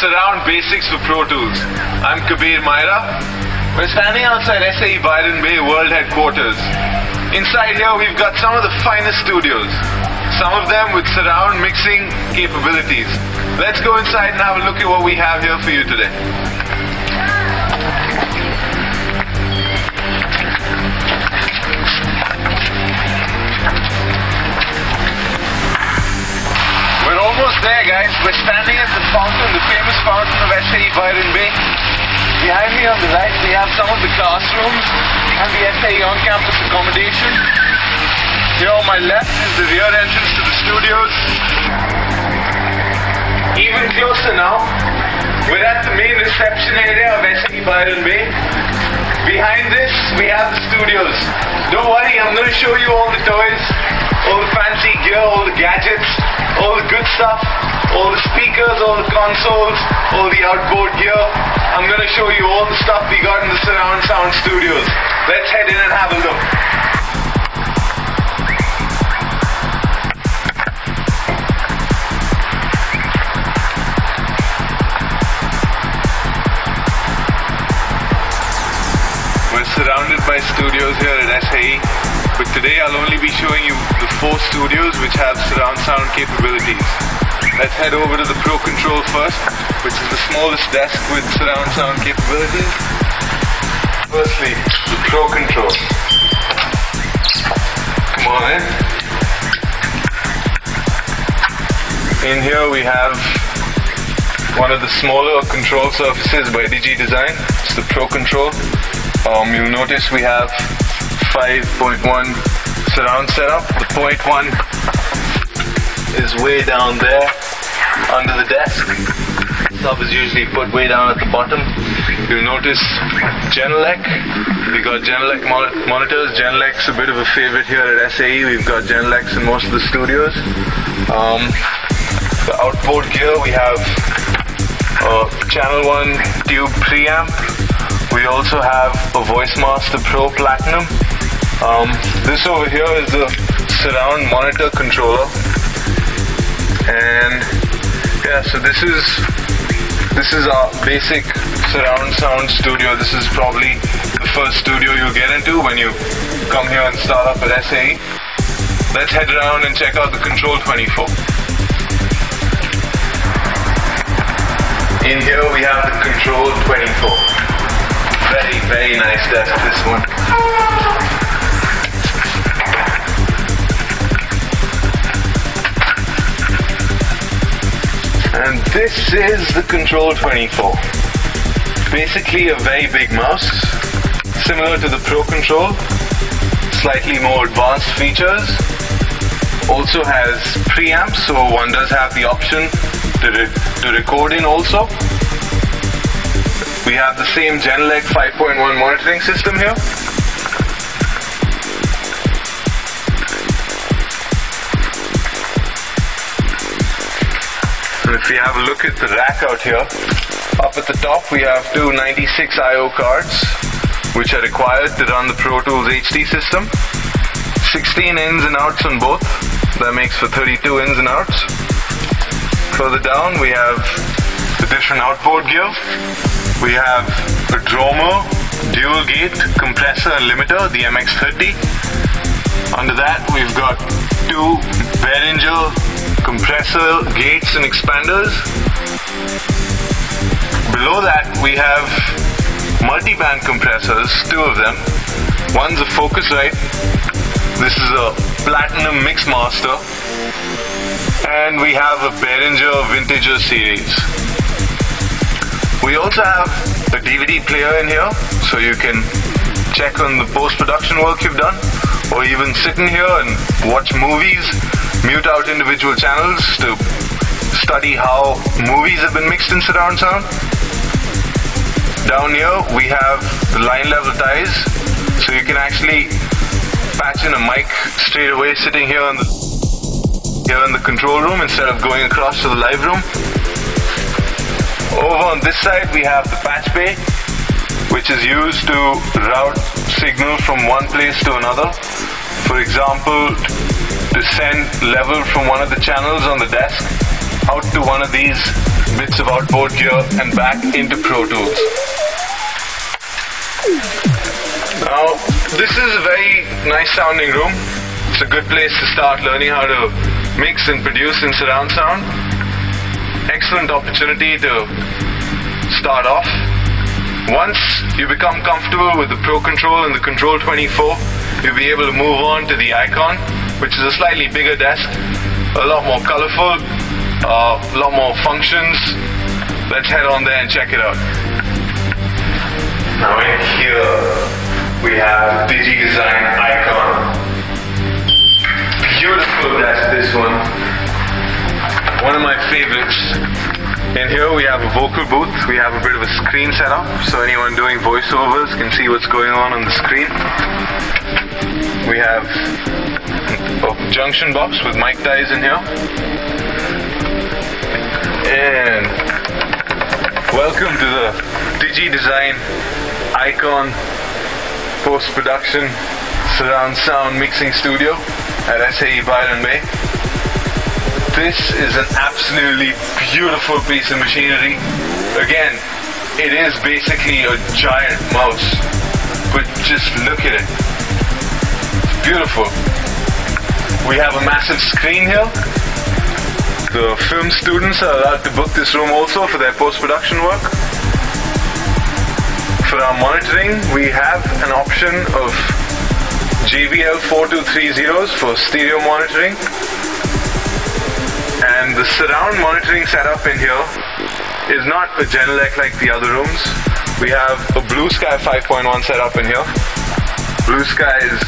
Surround Basics for Pro Tools. I'm Cabir, Maira. We're standing outside SAE Byron Bay World Headquarters. Inside here we've got some of the finest studios, some of them with surround mixing capabilities. Let's go inside and have a look at what we have here for you today. We're almost there, guys. We're standing at the fountain, the famous fountain of SAE Byron Bay. Behind me on the right, we have some of the classrooms and the SAE on-campus accommodation. Here on my left is the rear entrance to the studios. Even closer now, we're at the main reception area of SAE Byron Bay. Behind this, we have the studios. Don't worry, I'm going to show you all the toys, all the fancy gear, all the gadgets, all the good stuff, all the speakers, all the consoles, all the outboard gear. I'm going to show you all the stuff we got in the surround sound studios. Let's head in and have a look. We're surrounded by studios here at SAE, but today I'll only be showing you the 4 studios which have surround sound capabilities. Let's head over to the Pro Control first, which is the smallest desk with surround sound capabilities. Firstly, the Pro Control. Come on in. In here we have one of the smaller control surfaces by Digi Design. It's the Pro Control. You'll notice we have 5.1 surround setup. The 0.1 is way down there under the desk. Sub is usually put way down at the bottom. You'll notice Genelec. We got Genelec monitors. Genelec's a bit of a favorite here at SAE. We've got Genelecs in most of the studios. The outboard gear, we have a Channel 1 tube preamp. We also have a Voice Master Pro Platinum. This over here is the surround monitor controller. And yeah, so this is our basic surround sound studio. This is probably the first studio you'll get into when you come here and start up at SAE. Let's head around and check out the Control 24. In here we have the Control 24. Very, very nice desk, this one. And this is the Control 24. Basically a very big mouse, similar to the Pro Control, slightly more advanced features. Also has preamps, so one does have the option to record in also. We have the same Genelec 5.1 monitoring system here. And if we have a look at the rack out here, up at the top we have 2 96 IO cards, which are required to run the Pro Tools HD system. 16 ins and outs on both. That makes for 32 ins and outs. Further down we have the different outboard gear. We have a Dromer dual gate compressor and limiter, the MX30. Under that we've got 2 Behringer compressor gates and expanders. Below that we have multi-band compressors, 2 of them. One's a Focusrite. This is a Platinum Mixmaster. And we have a Behringer Vintager series. We also have a DVD player in here, so you can check on the post-production work you've done, or even sit in here and watch movies, mute out individual channels to study how movies have been mixed in surround sound. Down here we have the line level ties, so you can actually patch in a mic straight away sitting here in the control room instead of going across to the live room. Over on this side we have the patch bay, which is used to route signal from one place to another. For example, to send level from one of the channels on the desk out to one of these bits of outboard gear and back into Pro Tools. Now, this is a very nice sounding room. It's a good place to start learning how to mix and produce in surround sound. Excellent opportunity to start off. Once you become comfortable with the Pro Control and the Control 24, you'll be able to move on to the Icon, which is a slightly bigger desk, a lot more colorful, a lot more functions. Let's head on there and check it out. Now in here we have the DigiDesign Icon. Beautiful desk, this one. One of my favorites. In here we have a vocal booth. We have a bit of a screen set up, so anyone doing voiceovers can see what's going on the screen. We have a junction box with mic ties in here. And welcome to the DigiDesign Icon post-production surround sound mixing studio at SAE Byron Bay. This is an absolutely beautiful piece of machinery. Again, it is basically a giant mouse, but just look at it. It's beautiful. We have a massive screen here. The film students are allowed to book this room also for their post-production work. For our monitoring, we have an option of JBL 4230s for stereo monitoring. And the surround monitoring setup in here is not a Genelec like the other rooms. We have a Blue Sky 5.1 setup in here. Blue Sky is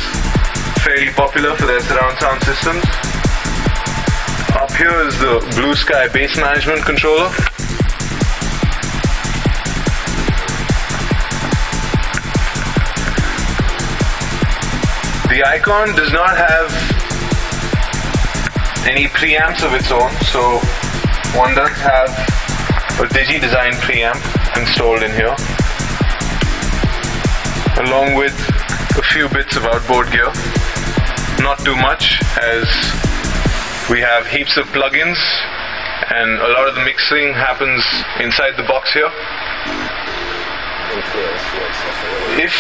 fairly popular for their surround sound systems. Up here is the Blue Sky bass management controller. The Icon does not have any preamps of its own, so one does have a DigiDesign preamp installed in here, along with a few bits of outboard gear. Not too much, as we have heaps of plugins and a lot of the mixing happens inside the box here. If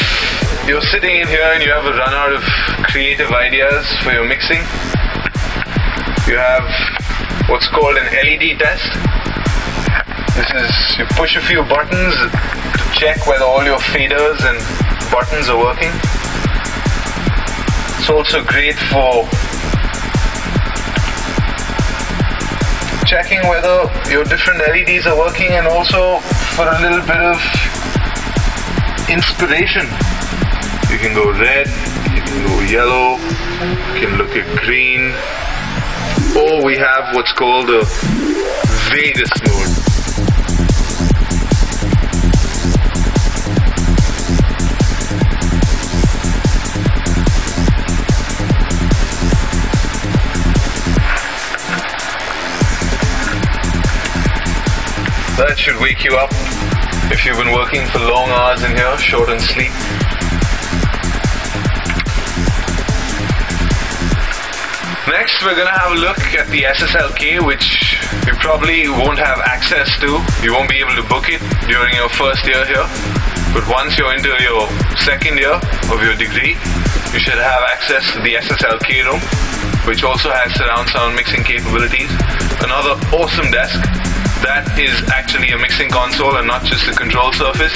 you're sitting in here and you have a run out of creative ideas for your mixing, you have what's called an LED test. This is, you push a few buttons to check whether all your faders and buttons are working. It's also great for checking whether your different LEDs are working, and also for a little bit of inspiration. You can go red, you can go yellow, you can look at green, or we have what's called a Vegas mode. That should wake you up if you've been working for long hours in here, short on sleep. Next, we're going to have a look at the SSLK, which you probably won't have access to. You won't be able to book it during your first year here. But once you're into your second year of your degree, you should have access to the SSLK room, which also has surround sound mixing capabilities. Another awesome desk. That is actually a mixing console and not just a control surface.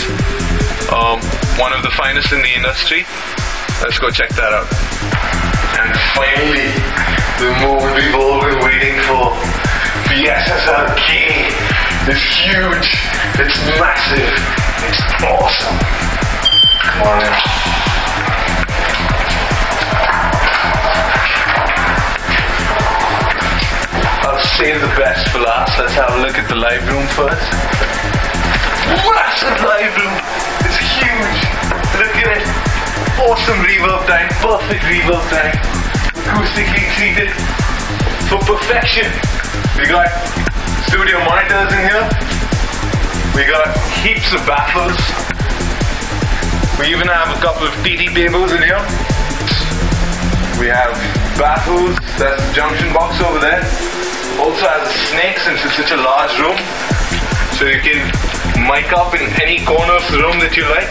One of the finest in the industry. Let's go check that out. And finally, the moment we've all been waiting for. The SSLK is huge, it's massive, it's awesome. Come on in. I'll save the best for last. Let's have a look at the live room first. Massive live room, it's huge. Look at it. Awesome reverb time, perfect reverb time, acoustically treated for perfection. We got studio monitors in here. We got heaps of baffles. We even have a couple of TT tables in here. We have baffles. That's the junction box over there. Also has a snake, since it's such a large room. So you can mic up in any corner of the room that you like.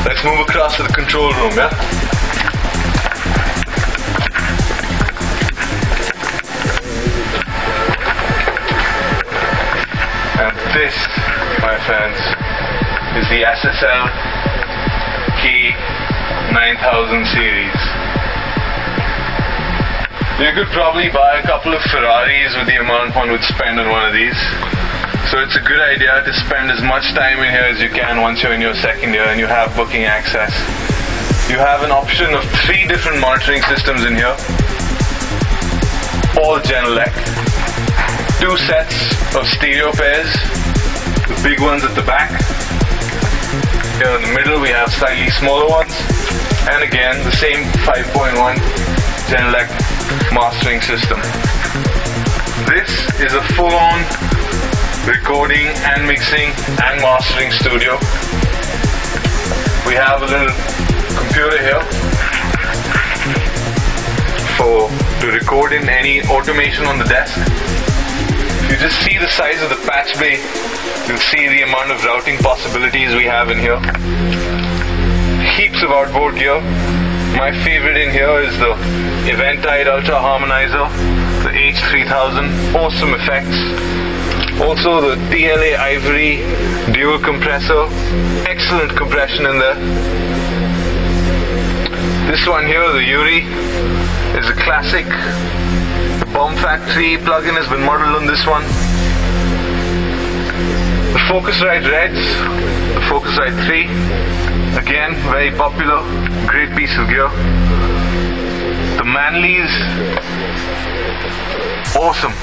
Let's move across to the control room, yeah? And this, my friends, is the SSL Key 9000 series. You could probably buy a couple of Ferraris with the amount one would spend on one of these. So it's a good idea to spend as much time in here as you can once you're in your second year and you have booking access. You have an option of 3 different monitoring systems in here, all Genelec. 2 sets of stereo pairs, the big ones at the back. Here in the middle we have slightly smaller ones, and again the same 5.1 Genelec mastering system. This is a full-on recording and mixing and mastering studio. We have a little computer here to record in any automation on the desk. If you just see the size of the patch bay, you'll see the amount of routing possibilities we have in here. Heaps of outboard gear. My favorite in here is the Eventide Ultra Harmonizer, the H3000, awesome effects. Also the TLA Ivory dual compressor, excellent compression in there. This one here, the Yuri, is a classic. The Bomb Factory plugin has been modeled on this one. The Focusrite Reds, the Focusrite 3, again very popular, great piece of gear. The Manleys, awesome.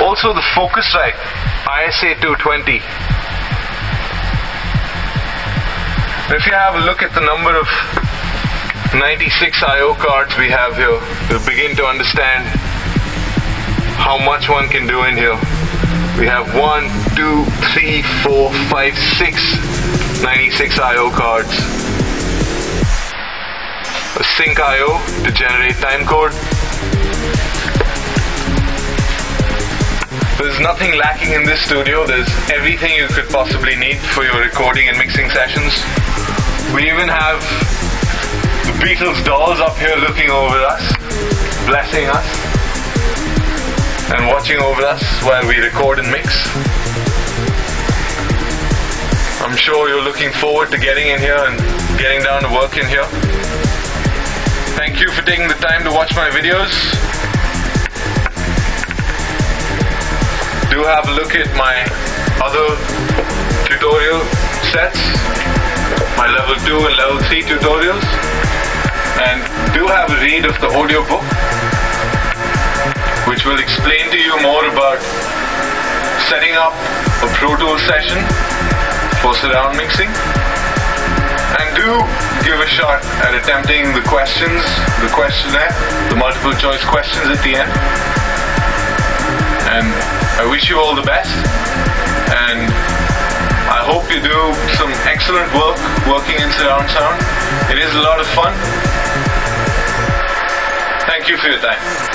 Also the Focusrite ISA 220. If you have a look at the number of 96 I/O cards we have here, you'll begin to understand how much one can do in here. We have 1, 2, 3, 4, 5, 6 96 I/O cards. A sync I/O to generate timecode. There's nothing lacking in this studio. There's everything you could possibly need for your recording and mixing sessions. We even have the Beatles dolls up here looking over us, blessing us, and watching over us while we record and mix. I'm sure you're looking forward to getting in here and getting down to work in here. Thank you for taking the time to watch my videos. Do have a look at my other tutorial sets, my level 2 and level 3 tutorials, and do have a read of the audio book, which will explain to you more about setting up a Pro Tools session for surround mixing. And do give a shot at attempting the questions, the questionnaire, the multiple choice questions at the end. And I wish you all the best, and I hope you do some excellent work working in surround sound. It is a lot of fun. Thank you for your time.